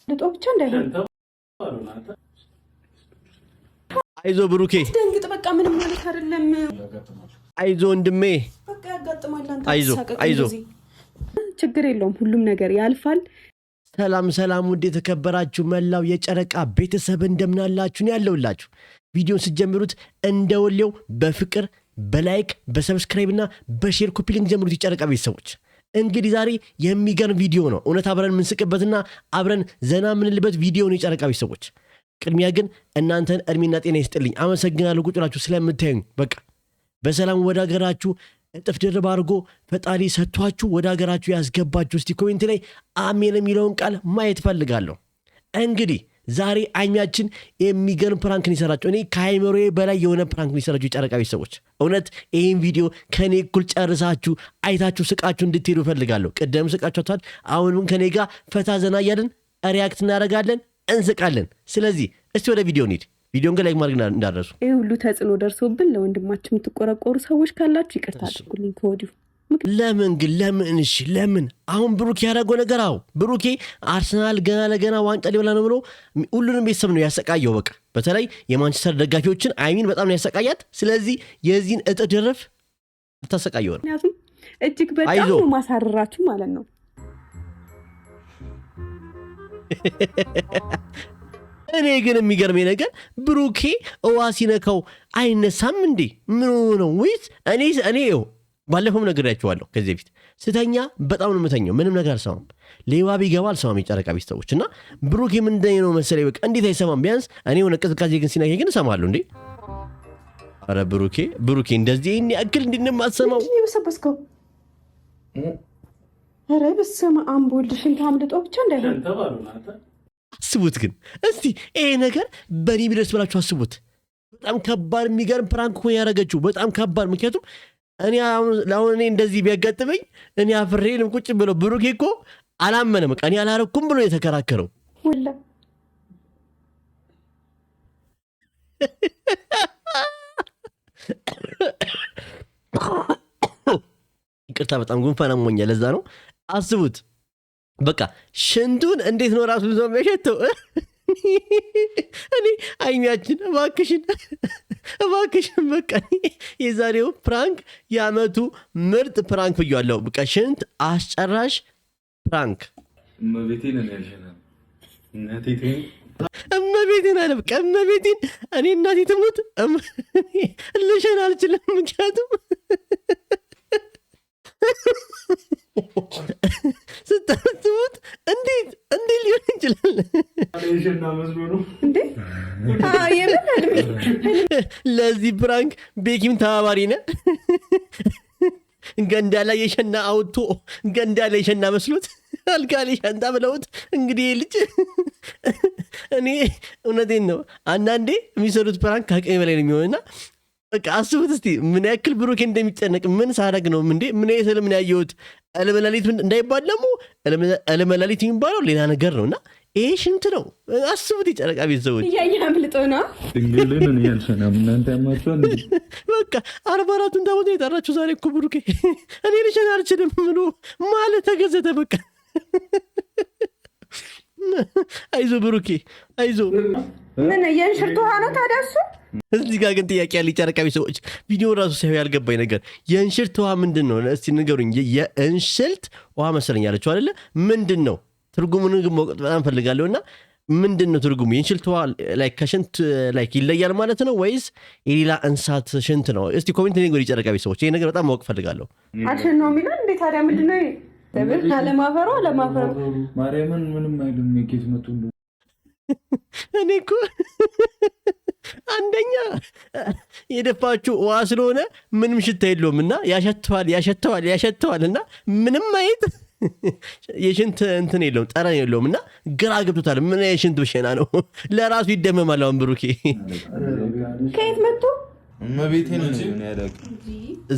ለጦብቻ እንዳይሆን አይዞ ብሩኬ ደንግጥ በቃ ምንም ማለት አይደለም አይዞ ወንድሜ በቃ ያጋጥማል አይዞ ችግር የለውም ሁሉም ነገር ያልፋል ሰላም ውድ የተከበራችሁ መላው የጨረቃ ቤተሰብ እንደምናላችሁ ነው ያለውላችሁ ቪዲዮን ሲጀምሩት እንደወለው በፍቅር በላይክ በሰብስክራይብ እና በሼር ኮፒ ሊንክ ጀምሩት የጨረቃ ቤተሰቦች እንግዲህ ዛሬ የሚገርም ቪዲዮ ነው እውነት አብረን ምንስቅበትና አብረን ዘና ምንልበት ቪዲዮ ነው የጨረቃ ቤተሰቦች ቅድሚያ ግን እናንተን እድሜና ጤና ይስጥልኝ አመሰግናለሁ ቁጭላችሁ ስለምታዩኝ በቃ በሰላም ወደ ሀገራችሁ እጥፍ ድርብ አድርጎ ፈጣሪ ሰጥቷችሁ ወደ ሀገራችሁ ያስገባችሁ እስቲ ኮሜንት ላይ አሜን የሚለውን ቃል ማየት ፈልጋለሁ እንግዲህ ዛሬ አይሚያችን የሚገርም ፕራንክን ይሰራችሁ እኔ ከአይምሮዬ በላይ የሆነ ፕራንክን ይሰራችሁ የጨረቃ ቤተሰቦች እውነት ይህን ቪዲዮ ከኔ እኩል ጨርሳችሁ አይታችሁ ስቃችሁ እንድትሄዱ ፈልጋለሁ ቅደም ስቃችኋታል አሁንም ከኔ ጋር ፈታ ዘና እያልን ሪያክት እናደርጋለን እንስቃለን ስለዚህ እስቲ ወደ ቪዲዮ እንሂድ ቪዲዮን ላይ ማድረግ እንዳደረሱ ይሄ ሁሉ ተጽዕኖ ደርሶብን ለወንድማችን የምትቆረቆሩ ሰዎች ካላችሁ ይቅርታ አድርጉልኝ ከወዲሁ ለምን አሁን ብሩኬ ያደረገው ነገር ብሩኬ አርሰናል ገና ለገና ዋንጫ ሊበላ ነው ብሎ ሁሉንም ቤተሰብ ነው ያሰቃየው በቃ በተለይ የማንቸስተር ደጋፊዎችን አይሚን በጣም ነው ያሰቃያት ስለዚህ የዚህን እጥፍ ድርብ ተሰቃየው ነው ምክንያቱም እጅግ በጣም ነው ማሳረራችሁ ማለት ነው እኔ ግን የሚገርመኝ ነገር ብሩኬ ሲነካው አይነሳም እንዴ ምን ነው ወይስ እኔ ባለፈው ነግሬያችኋለሁ ከዚህ በፊት ስተኛ በጣም ነው የምተኛው ምንም ነገር አልሰማም ሌባ ቢገባ አልሰማም የጨረቃ ቤተሰቦች እና ብሩኬ ምንድነው ነው መሰለኝ በቃ እንዴት አይሰማም ቢያንስ እኔ ሆነ ቅዝቃዜ ግን ሲነካኝ ግን እሰማለሁ እንዴ አረ ብሩኬ እንደዚህ እኔ አክል እንድንማሰማው ይበሰበስከው አረ በስመ አብ ወልድ ሽንት አምልጦ ብቻ እንዳይሆን አስቡት ግን እስቲ ይሄ ነገር በኔ ቢደርስ ብላችሁ አስቡት በጣም ከባድ የሚገርም ፕራንክ ሆነ ያደረገችው በጣም ከባድ ምክንያቱም እኔ አሁን እንደዚህ ቢያጋጥመኝ እኔ አፍሬንም ቁጭ ብሎ ብሩኬ እኮ አላመነም እኔ አላረኩም ብሎ የተከራከረው ወላ ይቅርታ በጣም ጉንፋን አሞኛል ለዛ ነው አስቡት በቃ ሽንቱን እንዴት ነው ራሱ ይዞ የሚያሸተው እኔ አይሚያችን እባክሽን በቃ የዛሬው ፕራንክ የዓመቱ ምርጥ ፕራንክ ብያለሁ በቃ ሽንት አስጨራሽ ፕራንክ እመቤቴን አለ በቃ እመቤቴን እኔ እናቴ ትሙት ልሸን አልችልም ምክንያቱም ስታስቡት እንዴት ሊሆን ይችላል ለዚህ ፕራንክ ቤኪም ተባባሪ ነህ ገንዳ ላይ የሸና አውጥቶ ገንዳ ላይ የሸና መስሎት አልጋ ላይ ሻንጣ ብለውት እንግዲህ ልጅ እኔ እውነቴን ነው አንዳንዴ የሚሰሩት ፕራንክ ከአቅሜ በላይ ነው የሚሆንና በቃ አስቡት እስቲ ምን ያክል ብሩኬ እንደሚጨነቅ ምን ሳረግ ነው እንዴ ምን አይሰለም ምን ያየሁት እልመላሊት እንዳይባል ደግሞ እልመላሊት የሚባለው ሌላ ነገር ነውና ይሄ ሽንት ነው አስቡት የጨረቃ ቤተሰቦች ያያምልጦ ነው ድንግልን ነው ያልሰናም እናንተ ያማችኋል በቃ 44 ታቦት የጠራችሁ ዛሬ እኮ ብሩኬ እኔ ልሽን አልችልም ምኑ ማለት ተገዘተ በቃ አይዞ ብሩኬ አይዞ ምን የእንሽርት ውሃ ነው ታዲያ እሱ እዚህ ጋር ግን ጥያቄ ያለ የጨረቃ ቤተሰቦች ቪዲዮ ራሱ ሳይሆን ያልገባኝ ነገር የእንሽርት ውሃ ምንድን ነው እስቲ ንገሩኝ የእንሽልት ውሃ መሰለኝ ያለችው አይደለ ምንድን ነው ትርጉሙን ግን ማወቅ በጣም ፈልጋለሁና ምንድን ነው ትርጉሙ የእንሽልት ውሃ ላይ ከሽንት ላይ ይለያል ማለት ነው ወይስ የሌላ እንስሳት ሽንት ነው እስቲ ኮሜንት ንገሩ የጨረቃ ቤተሰቦች ይሄ ነገር በጣም ማወቅ ፈልጋለሁ አሽን ነው የሚለው እንዴ ታዲያ ምንድን ነው ለምን አለማፈሩ ማርያምን ምንም አይልም የኬት መጡ እኔ እኮ አንደኛ የደፋችሁ ውሃ ስለሆነ ምንም ሽታ የለውም እና ያሸተዋል እና ምንም አይት የሽንት እንትን የለውም ጠረን የለውም እና ግራ ገብቶታል ምን የሽንት ብሸና ነው ለራሱ ይደመማል አሁን ብሩኬ ከየት መጡ እመቤቴን ነው ያደረገ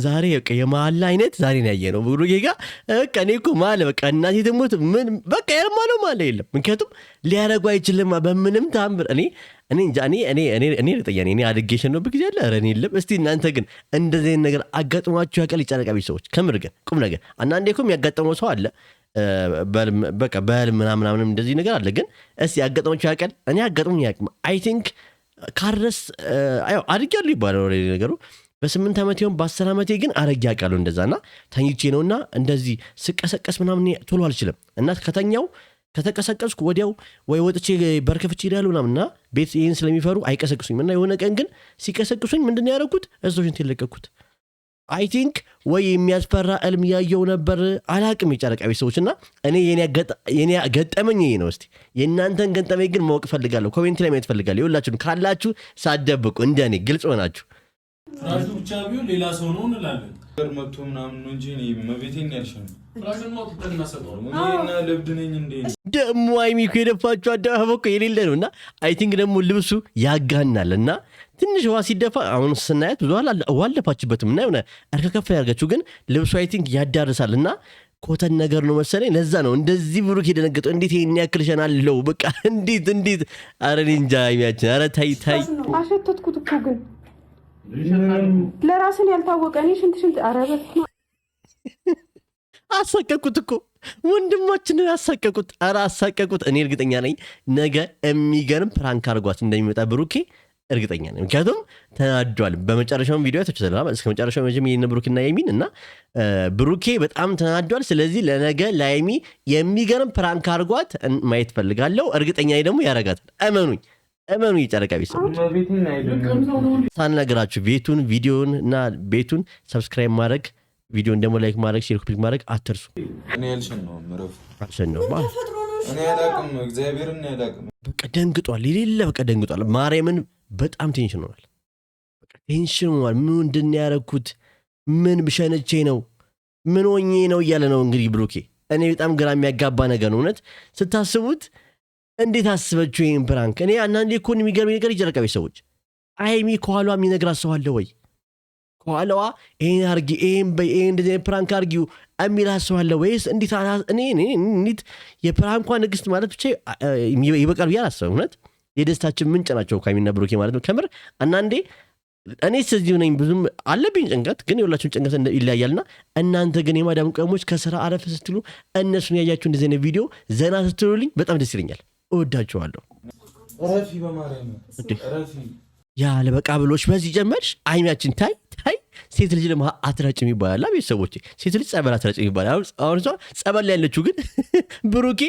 ዛሬ በቃ የማላ አይነት ዛሬ ነው ያየነው ብሩኬ ጋር በቃ እኔ እኮ ማለ በቃ እናቴ ትሞት ምን በቃ ያልማለው ማለ የለም ምክንያቱም ሊያረጉ አይችልም በምንም ታምር እኔ እኔ አድጌሽን ነው በጊዜ አለ ረን የለም እስቲ እናንተ ግን እንደዚህ ነገር አጋጥሟችሁ ያውቃል የጨረቃ ቤተሰቦች ከምር ግን ቁም ነገር አንዳንዴ እኮ የሚያጋጥመው ሰው አለ በቃ በህልም ምናምን እንደዚህ ነገር አለ። ግን እስቲ ያጋጠማችሁ ያውቃል? እኔ ያጋጠሙኝ ያውቅም። አይ ቲንክ ካረስ አድርጊያለሁ ይባላል ነገሩ። በ8 ዓመቴ ይሁን በ10 ዓመቴ ግን አረግ ያውቃለሁ እንደዛና ተኝቼ ነውና እንደዚህ ስቀሰቀስ ምናምን ቶሎ አልችልም እና ከተቀሰቀስኩ ወዲያው ወይ ወጥቼ በርከፍቼ ሄዳለሁ ምናምንና ቤት ይሄን ስለሚፈሩ አይቀሰቅሱኝም። እና የሆነ ቀን ግን ሲቀሰቅሱኝ ምንድነው ያደረኩት? እዛው ሽንት የለቀኩት። አይ ቲንክ ወይ የሚያስፈራ ህልም ያየው ነበር አላቅም። የጨረቃ ቤተሰቦችና እኔ የኔ ገጠመኝ ይሄ ነው። እስቲ የእናንተን ገጠመኝ ግን ማወቅ ፈልጋለሁ። ኮሜንት ላይ ማየት ፈልጋለሁ። ይኸውላችሁ ካላችሁ ሳትደብቁ እንደኔ ግልጽ ሆናችሁ ፍራሹ ብቻ ቢሆን ሌላ ሰው ነው እንላለን። መጥቶ ምናምን ነው እንጂ እኔ መቤቴን ያልሽኝ ፍራሹን ነው ተናሰጠው እኔና ለብድ ነኝ እንዴ ደግሞ አይሚኩ የደፋችሁ አደባበቁ የሌለ ነውና አይ ቲንክ ደግሞ ልብሱ ያጋናልና ትንሽ ውሃ ሲደፋ አሁን ስናያት ብዙ አለፋችበትም እና የሆነ አርከከፍ ያርጋችሁ ግን ልብሱ አይ ቲንክ ያዳርሳልና ኮተን ነገር ነው መሰለኝ። ለዛ ነው እንደዚህ ብሩክ የደነገጠው። እንዴት ይሄን ያክል ሸናለው? በቃ እንዴት አረ እንጃ አይሚያችን አረ ታይ አሸተትኩት እኮ ግን ለራስን ያልታወቀ እኔ ሽንት አረበት አሳቀቁት እኮ ወንድማችንን አሳቀቁት። አረ አሳቀቁት። እኔ እርግጠኛ ነኝ ነገ የሚገርም ፕራንክ አድርጓት እንደሚመጣ ብሩኬ እርግጠኛ ነኝ። ምክንያቱም ተናዷል። በመጨረሻውም ቪዲዮ ተችላል እስከ መጨረሻው መጀመሪያ ብሩክና የሚን እና ብሩኬ በጣም ተናዷል። ስለዚህ ለነገ ላይሚ የሚገርም ፕራንክ አድርጓት ማየት ፈልጋለሁ። እርግጠኛ ነኝ ደግሞ ያረጋታል። እመኑ የጨረቃ ቤተሰቦች። ሳልነግራችሁ ቤቱን ቪዲዮን እና ቤቱን ሰብስክራይብ ማድረግ ቪዲዮን ደግሞ ላይክ ማድረግ ሼር ኮፒ ማድረግ አትርሱ። እኔ ያልሽን ነው ምረፍ አልሽን ነው ማለት እኔ ያላቅም እግዚአብሔርን ያላቅም። በቃ ደንግጧል። የሌለ በቃ ደንግጧል። ማርያምን በጣም ቴንሽን ሆኗል። በቃ ቴንሽን ሆኗል። ምንድን ነው ያደረኩት? ምን ብሸነቼ ነው? ምን ሆኜ ነው እያለ ነው እንግዲህ ብሩኬ። እኔ በጣም ግራ የሚያጋባ ነገር ነው እውነት ስታስቡት። እንዴት አስበችው ይህን ፕራንክ? እኔ አንዳንዴ እኮ የሚገርመኝ ነገር የጨረቃ ቤተሰቦች አይሚ ከኋላዋ የሚነግራት ሰው አለ ወይ? ከኋላዋ ይሄን አርጊ ይሄን እንደዚህ ፕራንክ አርጊው የሚላት ሰው አለ ወይስ እንዴት? እኔ የፕራንኳ ንግስት ማለት ብቻ ይበቃል ብዬ አላስብም። እውነት የደስታችን ምንጭ ናቸው ካሚና ብሩኬ ማለት ነው። ከምር አንዳንዴ እኔ ስለዚህ ነኝ ብዙም አለብኝ ጭንቀት፣ ግን የሁላችሁም ጭንቀት ይለያያልና እናንተ ግን የማዳም ቀሞች ከስራ አረፍ ስትሉ እነሱን ያያችሁ እንደዚህ አይነት ቪዲዮ ዘና ስትሉልኝ በጣም ደስ ይለኛል። እወዳችኋለሁ። ረፊ በማርያም ረፊ ያለ በቃ ብሎች በዚህ ጀመርሽ። አይሚያችን ታይ ሴት ልጅ ለማ አትረጭም ይባላል። ቤተሰቦቼ ሴት ልጅ ጸበል አትረጭም ይባላል። አሁን እሷ ጸበል ላይ ያለችው ግን ብሩኬ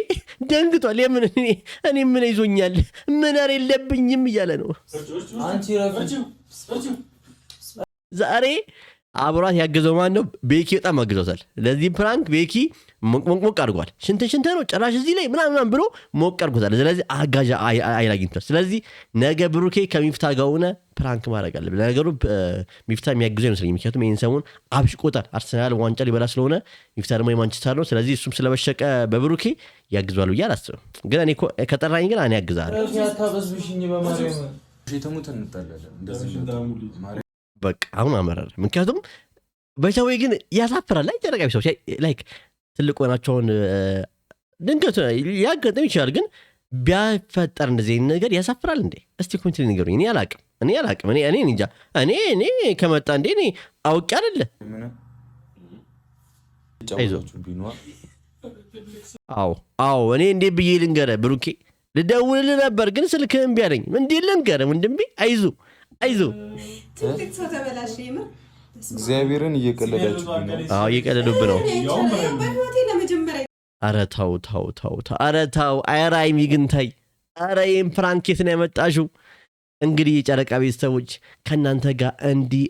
ደንግጧል። የምን እኔ ምን ይዞኛል ምን አረ የለብኝም እያለ ነው። አንቺ ረፊ ዛሬ አብሯት ያገዘው ማን ነው? ቤኪ በጣም አግዞታል። ለዚህ ፕራንክ ቤኪ ሞቅ አድርጓል። ሽንት ነው ጭራሽ እዚህ ላይ ምናምን ብሎ ሞቅ አድርጎታል። ስለዚህ አጋዣ አይላግኝቷል። ስለዚህ ነገ ብሩኬ ከሚፍታ ጋር ሆነ ፕራንክ ማድረግ አለብን። ለነገሩ ሚፍታ የሚያግዘው ይመስለኝ። ምክንያቱም ይህን ሰሞን አብሽቆታል። አርሰናል ዋንጫ ሊበላ ስለሆነ ሚፍታ ደግሞ የማንቸስተር ነው። ስለዚህ እሱም ስለበሸቀ በብሩኬ ያግዟል ብዬ አላስብም። ግን እኔ ከጠራኝ ግን እኔ ያግዛለሁ። በቃ አሁን አመራር። ምክንያቱም በሰው ግን ያሳፍራል። ላይ ጨረቃ ሰዎች ላይክ ትልቅ ሆናቸውን ድንገት ያጋጥም ይችላል። ግን ቢያፈጠር እንደዚህ ነገር ያሳፍራል እንዴ? እስቲ ኮሜንት ላይ ንገሩኝ። እኔ አላቅም። እኔ እንጃ። እኔ ከመጣ እንዴ እኔ አውቄ አይደለ። አዎ እኔ እንዴ ብዬ ልንገርህ ብሩኬ፣ ልደውልልህ ነበር ግን ስልክህን እምቢ አለኝ። እንዴ ልንገርህ ወንድሜ፣ አይዞ ትልቅ ሰው ተበላሽ። ይመር እግዚአብሔርን እየቀለዳችሁብኝ ነው። አዎ እየቀለዱብህ ነው። በህይወቴ ለመጀመሪያ ኧረ ተው። ኧረ ተው። ኧረ አይሚ ግን ተይ። ኧረ ይህን ፕራንክ የት ነው ያመጣሽው? እንግዲህ የጨረቃ ቤተሰቦች ከእናንተ ጋር እንዲህ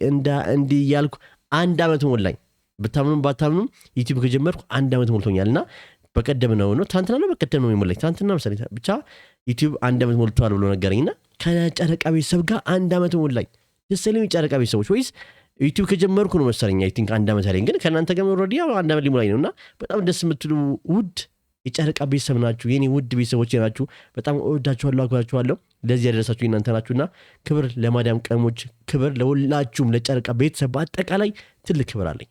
እያልኩ 1 ዓመት ሞላኝ። ብታምኑም ባታምኑም ዩቲዩብ ከጀመርኩ 1 ዓመት ሞልቶኛልና በቀደም ነው ትናንትና ነው በቀደም ነው የሞላኝ። ትናንትና መሰለኝ ብቻ ዩቲዩብ 1 ዓመት ሞልቷል ብሎ ነገረኝና ከጨረቃ ቤተሰብ ጋር 1 ዓመት ሞላኝ። ደስ ይለኝ የጨረቃ ቤተሰቦች። ወይስ ዩቲዩብ ከጀመርኩ ነው መሰለኝ አይ ቲንክ 1 ዓመት አለኝ። ግን ከእናንተ ጋር ኦልሬዲ 1 ዓመት ሊሞላኝ ነውና በጣም ደስ የምትሉ ውድ የጨረቃ ቤተሰብ ናችሁ። የኔ ውድ ቤተሰቦች ናችሁ። በጣም እወዳችኋለሁ፣ አክብራችኋለሁ። ለዚህ ያደረሳችሁ እናንተ ናችሁና ክብር ለማዳም ቀሞች፣ ክብር ለሁላችሁም ለጨረቃ ቤተሰብ በአጠቃላይ ትልቅ ክብር አለኝ።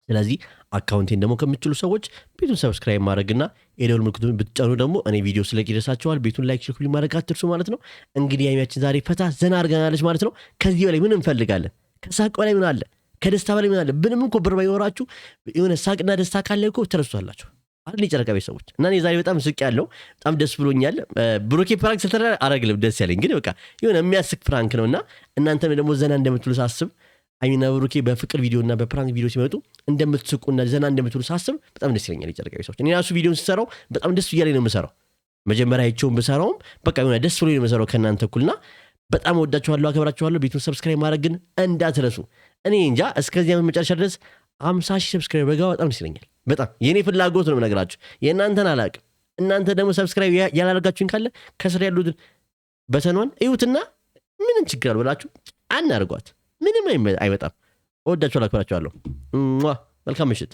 ስለዚህ አካውንቴን ደግሞ ከምትችሉ ሰዎች ቤቱን ሰብስክራይብ ማድረግና የደወል ምልክቱን ብትጫኑ ደግሞ እኔ ቪዲዮ ስለቅ ይደርሳችኋል። ቤቱን ላይክ ሼር ማድረግ አትርሱ ማለት ነው። እንግዲህ አይሚያችን ዛሬ ፈታ ዘና አድርገናለች ማለት ነው። ከዚህ በላይ ምን እንፈልጋለን? ከሳቅ በላይ ምን አለ? ከደስታ በላይ ምን አለ? ምንም እኮ ብር ባይኖራችሁ የሆነ ሳቅና ደስታ ካለ እኮ ትረሱታላችሁ። አይደል የጨረቃ ቤተሰቦች እና እኔ ዛሬ በጣም ስቅ ያለው በጣም ደስ ብሎኛል። ብሩኬ ፕራንክ ስለተደረገ አረግልም ደስ ያለኝ ግን በቃ የሆነ የሚያስቅ ፕራንክ ነውና እናንተም ደግሞ ዘና እንደምትሉ ሳስብ አይሚና ብሩኬ በፍቅር ቪዲዮና በፕራንክ ቪዲዮ ሲመጡ እንደምትስቁና ዘና እንደምትሉ ሳስብ በጣም ደስ ይለኛል። የጨረቃ ቤተሰቦች እኔ ራሱ ቪዲዮን ስሰራው በጣም ደስ እያለኝ ነው የምሰራው። መጀመሪያ አይቼውን ብሰራውም በቃ የሆነ ደስ ብሎኝ ነው የምሰራው ከእናንተ እኩልና በጣም ወዳችኋለሁ፣ አከብራችኋለሁ። ቤቱን ሰብስክራይብ ማድረግ ግን እንዳትረሱ። እኔ እንጃ እስከዚህ መጨረሻ ድረስ 50,000 ሰብስክራይብ በጋ በጣም ደስ ይለኛል። በጣም የኔ ፍላጎት ነው የምነግራችሁ፣ የእናንተን አላቅም። እናንተ ደግሞ ሰብስክራይብ ያላደርጋችሁኝ ካለ ከስር ያሉትን በተኗን እዩትና ምንም ችግር አልበላችሁ አናርጓት፣ ምንም አይመጣም። ወዳችኋለሁ፣ አከብራችኋለሁ። መልካም ምሽት።